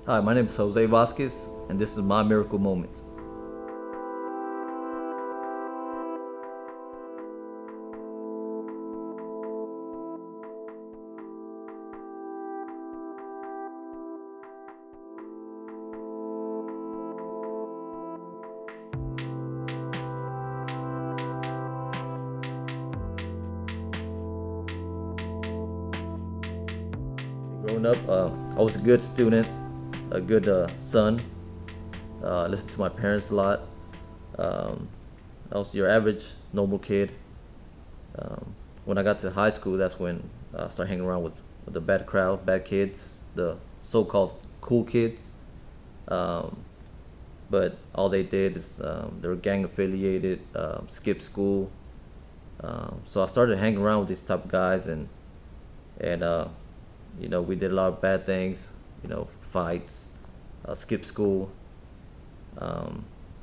Hi, my name is Jose Vasquez, and this is my miracle moment. Growing up, I was a good student, a good son. Listened to my parents a lot. I was your average normal kid. When I got to high school, that's when I started hanging around with the bad crowd, bad kids, the so-called cool kids. Um, but all they did is they were gang affiliated, skipped school. So I started hanging around with these type of guys, and we did a lot of bad things, fights, skipped school.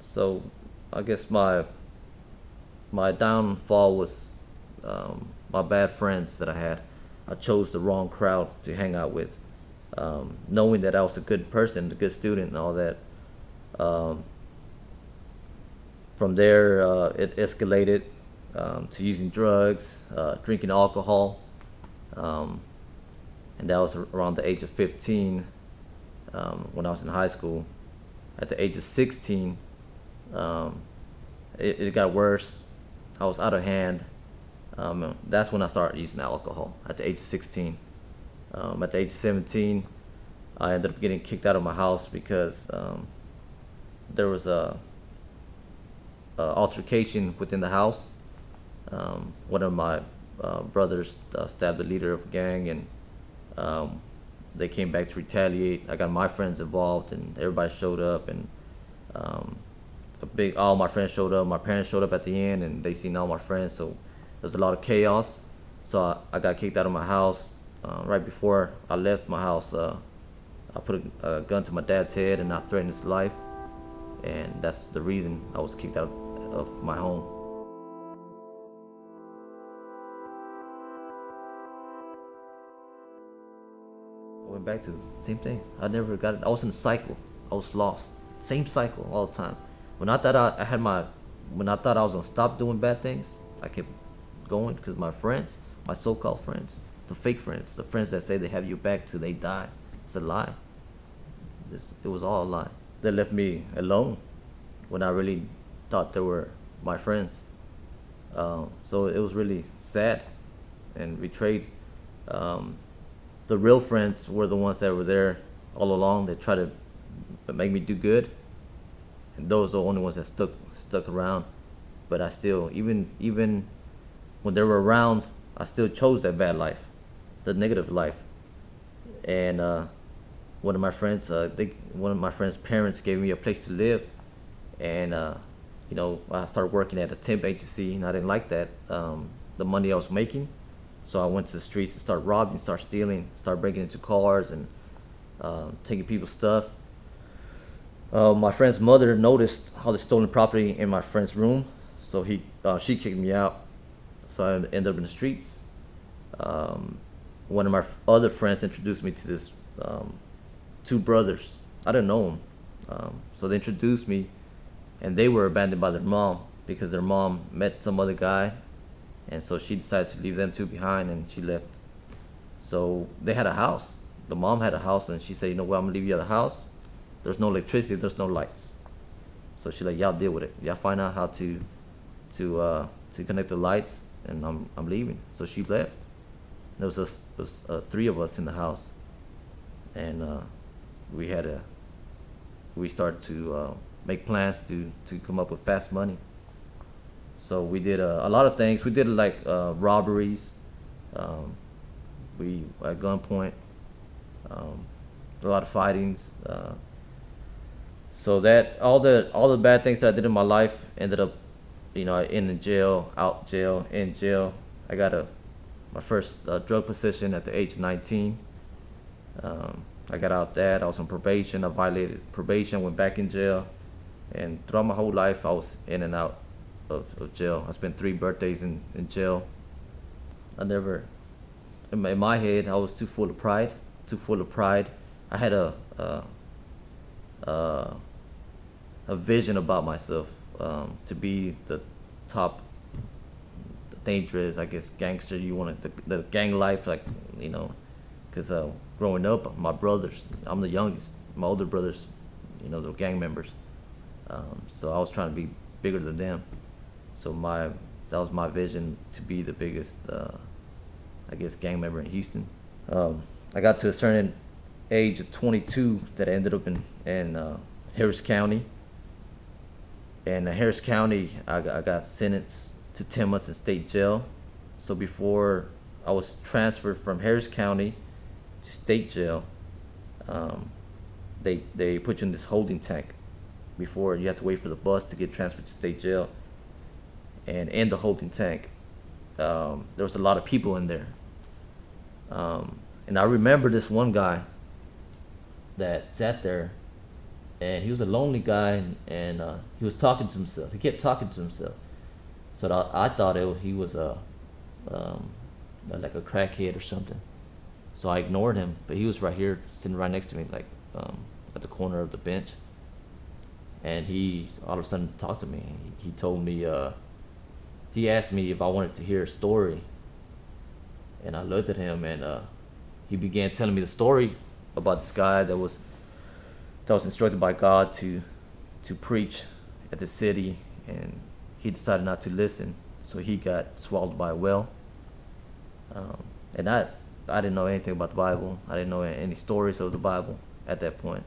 So I guess my downfall was my bad friends that I had. I chose the wrong crowd to hang out with, knowing that I was a good person, a good student, and all that. Um, from there, it escalated to using drugs, drinking alcohol, um, and that was around the age of 15 when I was in high school. At the age of 16, um, it got worse. I was out of hand. That's when I started using alcohol, at the age of 16. At the age of 17, I ended up getting kicked out of my house because there was a altercation within the house. One of my brothers stabbed the leader of a gang, and um, they came back to retaliate. I got my friends involved, and everybody showed up, and um, all my friends showed up. My parents showed up at the end, and they seen all my friends. So there was a lot of chaos. So I got kicked out of my house. Right before I left my house, I put a gun to my dad's head, and I threatened his life. And that's the reason I was kicked out of my home. I went back to the same thing. I never got it. I was in a cycle. I was lost. Same cycle all the time. When I thought I had when I thought I was gonna stop doing bad things, I kept going because my friends, my so-called friends, the fake friends, the friends that say they have your back till they die, it's a lie. It was all a lie. They left me alone when I really thought they were my friends. So it was really sad and betrayed. Um, the real friends were the ones that were there all along. They tried to make me do good, and those are the only ones that stuck around. But I still, even when they were around, I still chose that bad life, the negative life. And one of my friends' parents gave me a place to live, and I started working at a temp agency, and I didn't like that, the money I was making. So I went to the streets and started robbing, started stealing, started breaking into cars and taking people's stuff. My friend's mother noticed all the stolen property in my friend's room, so she kicked me out. So I ended up in the streets. One of my other friends introduced me to this two brothers. I didn't know them, so they introduced me, and they were abandoned by their mom because their mom met some other guy, and so she decided to leave them two behind, and she left. So they had a house. The mom had a house, and she said, "You know what? I'm gonna leave you at the house. There's no electricity. There's no lights." So she's like, "Y'all deal with it. Y'all find out how to connect the lights, and I'm leaving." So she left. There was three of us in the house, and we started to make plans to come up with fast money. So we did a lot of things. We did like robberies. We at gunpoint. A lot of fightings. So that all the bad things that I did in my life ended up, in jail, out jail, in jail. I got my first drug possession at the age of 19. I got out that. I was on probation. I violated probation, went back in jail, and throughout my whole life, I was in and out of jail. I spent 3 birthdays in jail. I never, in my head, I was too full of pride. I had a uh, a vision about myself, to be the top dangerous, I guess, gangster. You want the gang life, like, you know, because growing up, my brothers, I'm the youngest. My older brothers, you know, they're gang members. So I was trying to be bigger than them. So that was my vision, to be the biggest, I guess, gang member in Houston. I got to a certain age of 22 that I ended up in Harris County. And in Harris County, I got sentenced to 10 months in state jail. So before I was transferred from Harris County to state jail, they put you in this holding tank before you have to wait for the bus to get transferred to state jail. And in the holding tank, there was a lot of people in there. And I remember this one guy that sat there, and he was a lonely guy, and he was talking to himself. He kept talking to himself. So I thought he was like a crackhead or something. So I ignored him, but he was right here, sitting right next to me, like at the corner of the bench. And he all of a sudden talked to me. He told me, he asked me if I wanted to hear a story. And I looked at him, and he began telling me the story about this guy that was instructed by God to preach at the city, and he decided not to listen, so he got swallowed by a whale. And I didn't know anything about the Bible. I didn't know any stories of the Bible at that point.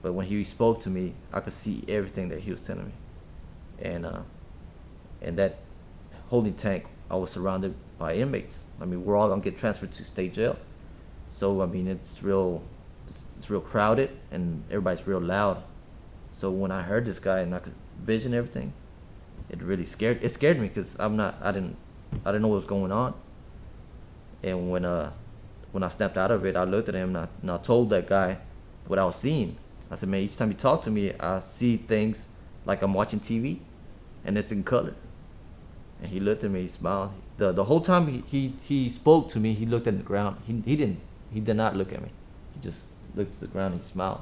But when he spoke to me, I could see everything that he was telling me. And that holding tank, I was surrounded by inmates. I mean, we're all gonna get transferred to state jail. So I mean, it's real crowded, and everybody's real loud. So when I heard this guy and I could vision everything, it really scared me, because I didn't know what was going on. And when I snapped out of it, I looked at him, and I told that guy what I was seeing. I said, man, each time you talk to me, I see things like I'm watching TV, and it's in color. And he looked at me, he smiled. The whole time he spoke to me, he looked at the ground. He did not look at me. He just looked at the ground and he smiled.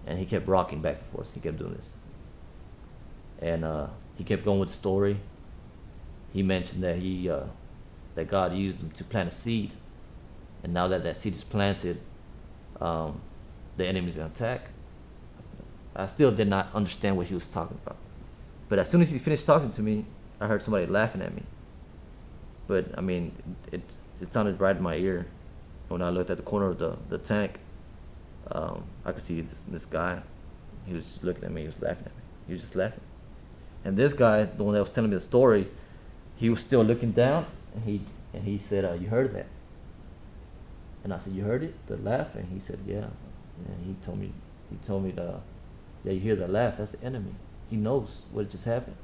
And he kept rocking back and forth. He kept doing this. And he kept going with the story. He mentioned that that God used him to plant a seed. And now that seed is planted, the enemy's gonna attack. I still did not understand what he was talking about. But as soon as he finished talking to me, I heard somebody laughing at me. But I mean, it sounded right in my ear. When I looked at the corner of the tank, I could see this guy. He was just looking at me. He was laughing at me. He was just laughing. And this guy, the one that was telling me the story, he was still looking down, and he said, "You heard that?" And I said, "You heard it? The laugh?" And he said, "Yeah." And he told me, "Yeah, you hear that laugh? That's the enemy. He knows what just happened,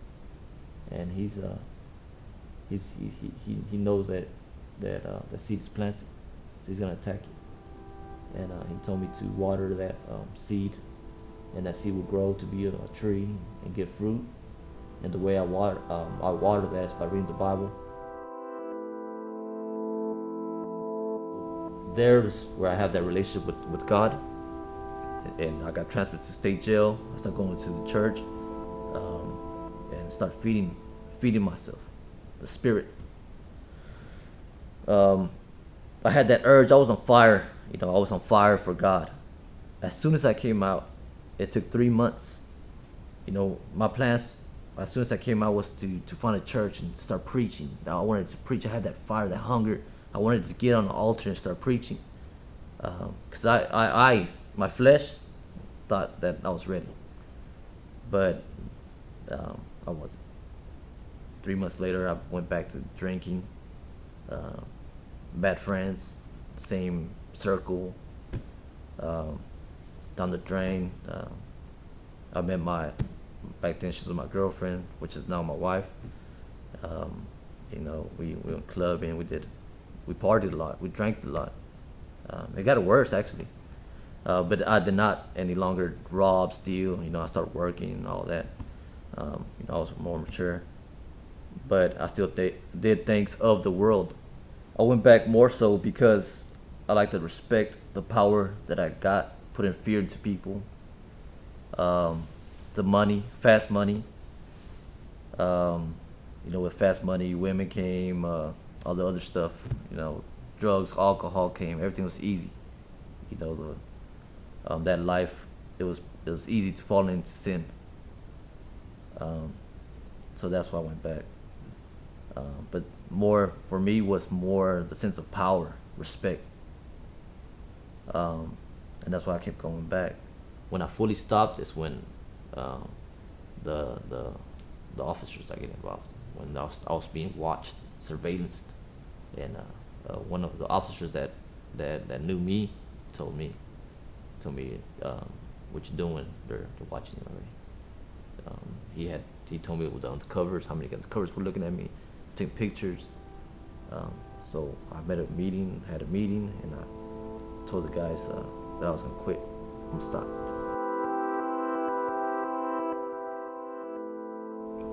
and he knows that the seed is planted, so he's gonna attack you." And he told me to water that seed, and that seed will grow to be a tree and give fruit. And the way I water that is by reading the Bible. There's where I have that relationship with God. And I got transferred to state jail. I started going to the church, and start feeding myself, the spirit. I had that urge. I was on fire. I was on fire for God. As soon as I came out, it took 3 months. My plans, as soon as I came out, was to find a church and start preaching. I wanted to preach. I had that fire, that hunger. I wanted to get on the altar and start preaching. Because my flesh thought that I was ready. But I wasn't. 3 months later, I went back to drinking. Bad friends, same circle, down the drain. I met back then she was my girlfriend, which is now my wife. We went clubbing, we partied a lot, we drank a lot. It got worse actually. But I did not any longer rob, steal. I started working and all that. I was more mature, but I still did things of the world. I went back more so because I like to respect the power that I got, putting fear into people, The money, fast money. With fast money, women came, all the other stuff. Drugs, alcohol came. Everything was easy. That life, it was easy to fall into sin. So that's why I went back. But more for me was more the sense of power, respect, and that's why I kept going back. When I fully stopped is when the the the officers are getting involved. When I was being watched, surveillanced, and one of the officers that knew me told me, what you doing? They're watching you already. He told me it was the undercovers, how many undercovers were looking at me, taking pictures. So I had a meeting, and I told the guys that I was gonna quit. I'm gonna stop.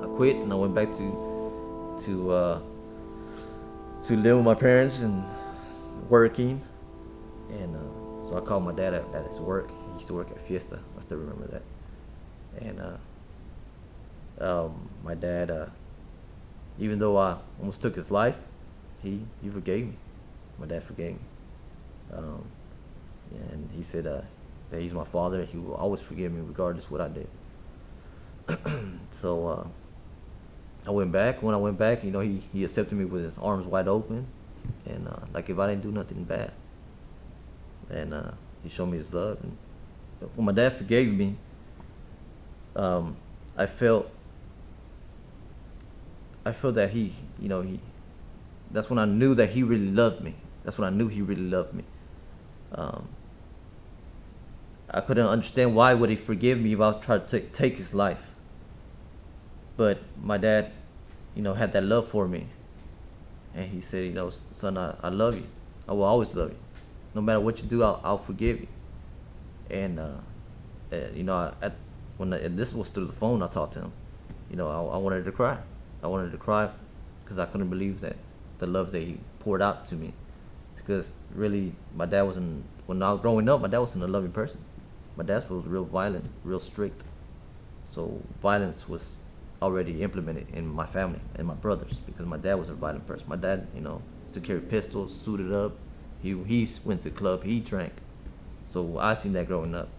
I quit and I went back to live with my parents and working. And so I called my dad at his work. He used to work at Fiesta. I still remember that. And my dad, even though I almost took his life, he forgave me. My dad forgave me. And he said that he's my father. He will always forgive me regardless of what I did. So I went back. When I went back, he accepted me with his arms wide open, and like if I didn't do nothing bad. And he showed me his love. And when my dad forgave me, I felt that he, that's when I knew that he really loved me. That's when I knew he really loved me. I couldn't understand why would he forgive me if I tried to take his life. But my dad, had that love for me. And he said, son, I love you. I will always love you. No matter what you do, I'll forgive you. And, when this was through the phone, I talked to him. I wanted to cry. I wanted to cry because I couldn't believe that the love that he poured out to me. Because really, my dad wasn't, when I was growing up, my dad wasn't a loving person. My dad was real violent, real strict. So violence was already implemented in my family and my brothers because my dad was a violent person. My dad, used to carry pistols, suited up. He went to the club, he drank. So I seen that growing up.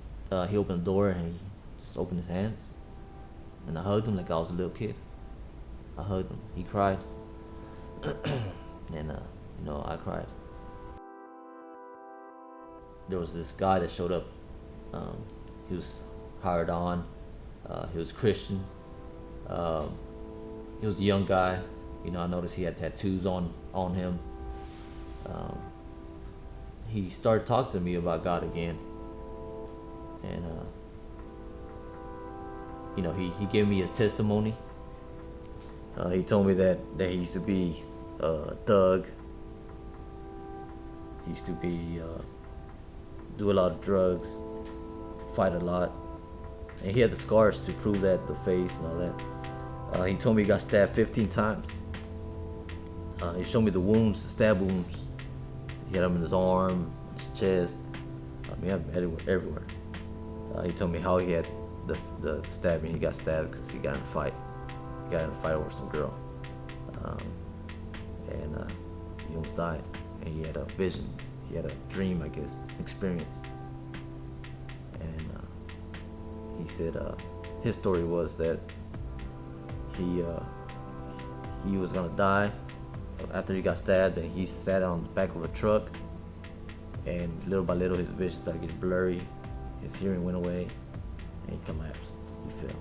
He opened the door and he just opened his hands. And I hugged him like I was a little kid. I hugged him. He cried. And, I cried. There was this guy that showed up. He was hired on. He was Christian. He was a young guy. I noticed he had tattoos on him. He started talking to me about God again. And, he gave me his testimony. He told me that he used to be a thug. He used to be do a lot of drugs, fight a lot, and he had the scars to prove that, the face and all that. He told me he got stabbed 15 times. He showed me the wounds, the stab wounds. He had them in his arm, his chest. Everywhere. He told me how he had the stabbing. He got stabbed because he got in a fight. He got in a fight over some girl, and he almost died. And he had a vision. He had a dream, I guess, experience. And he said his story was that he was gonna die after he got stabbed, and he sat on the back of a truck, and little by little his vision started getting blurry, his hearing went away, and he collapsed. He fell,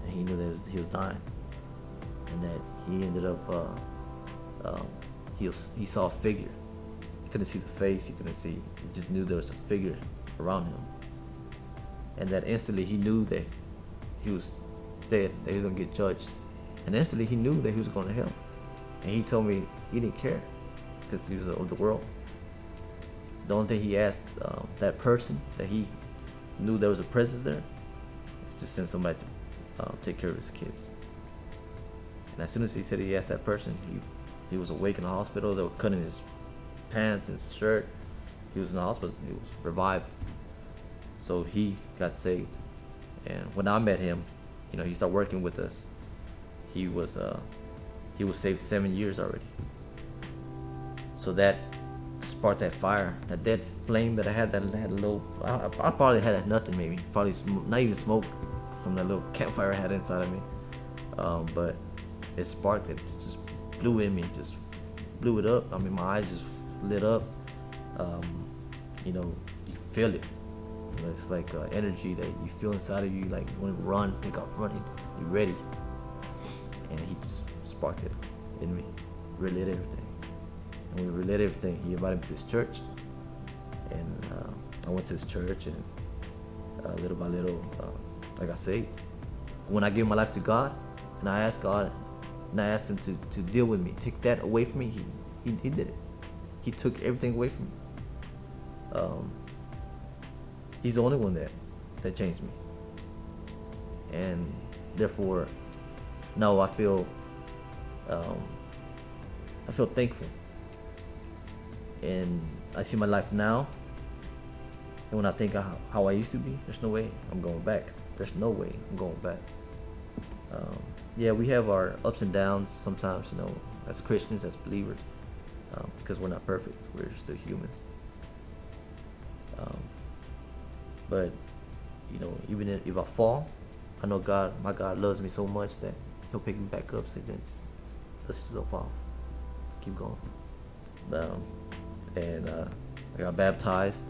and he knew that he was dying, and that he ended up he saw a figure. He couldn't see the face, he just knew there was a figure around him. And that instantly he knew that he was dead, that he was gonna get judged. And instantly he knew that he was going to hell. And he told me he didn't care because he was of the world. The only thing he asked that person that he knew there was a presence there is to send somebody to take care of his kids. And as soon as he said he asked that person, he was awake in the hospital. They were cutting his pants and his shirt. He was in the hospital. He was revived. So he got saved. And when I met him, he started working with us. He was saved 7 years already. So that sparked that fire, that flame that I had. That had a little. I probably had nothing, maybe probably not even smoke from that little campfire I had inside of me. But it sparked it. Just blew in me. Just blew it up. I mean, my eyes just lit up. You feel it. It's like energy that you feel inside of you. Like when you run, take off running, you're ready. And he just sparked it in me, relit everything. And when we relit everything, he invited me to his church. And I went to his church, and little by little, I got saved. When I gave my life to God, and I asked God, and I asked him to deal with me, take that away from me, he did it. He took everything away from me. He's the only one that changed me. And therefore, now I feel thankful. And I see my life now, and when I think of how I used to be, there's no way I'm going back. There's no way I'm going back. Yeah, we have our ups and downs sometimes, as Christians, as believers, because we're not perfect. We're still humans. But even if I fall, I know my God loves me so much that He'll pick me back up. Say, let's just go fall, keep going. And I got baptized,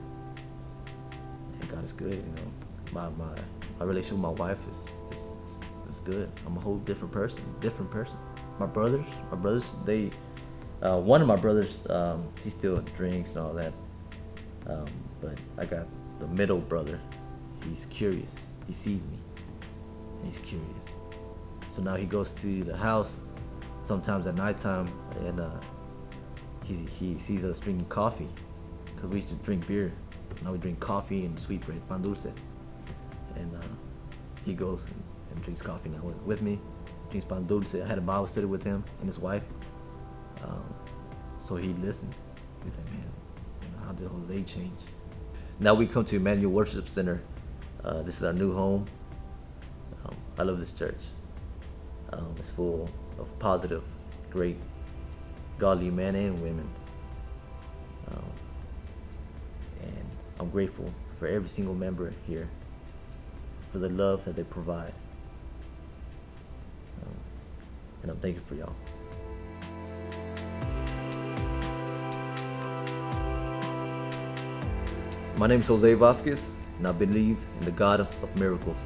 and God is good. My relationship with my wife is good. I'm a whole different person. My brothers, they, one of my brothers, he still drinks and all that. But I got the middle brother. He's curious. He sees me, and he's curious. So now he goes to the house sometimes at nighttime, and he sees us drinking coffee, because we used to drink beer. Now we drink coffee and sweet bread, pan dulce. And he goes and drinks coffee now with me, drinks pan dulce. I had a Bible study with him and his wife. So he listens. He's like, man, how did Jose change? Now we come to Emmanuel Worship Center. This is our new home. I love this church. It's full of positive, great, godly men and women. And I'm grateful for every single member here, for the love that they provide. And I'm thankful for y'all. My name is Jose Vasquez, and I believe in the God of miracles.